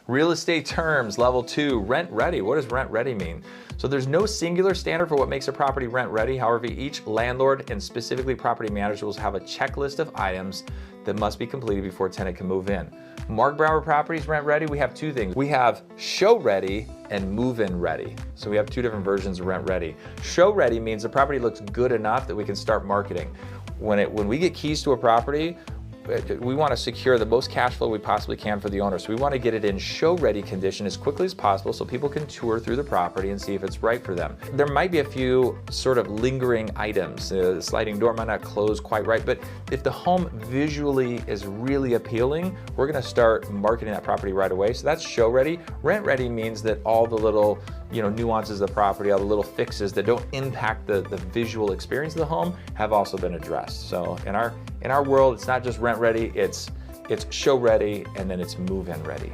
Real estate terms, level 2, rent ready. What does rent ready mean? So there's no singular standard for what makes a property rent ready. However, each landlord and specifically property managers will have a checklist of items that must be completed before a tenant can move in. Mark Brower Properties rent ready, we have two things. We have show ready and move-in ready. So we have two different versions of rent ready. Show ready means the property looks good enough that we can start marketing. When we get keys to a property, we want to secure the most cash flow we possibly can for the owner. So we want to get it in show-ready condition as quickly as possible so people can tour through the property and see if it's right for them. There might be a few sort of lingering items. The sliding door might not close quite right, but if the home visually is really appealing, we're going to start marketing that property right away. So that's show-ready. Rent-ready means that all the little nuances of the property, all the little fixes that don't impact the visual experience of the home have also been addressed. So in our world, it's not just rent ready, it's show ready, and then it's move-in ready.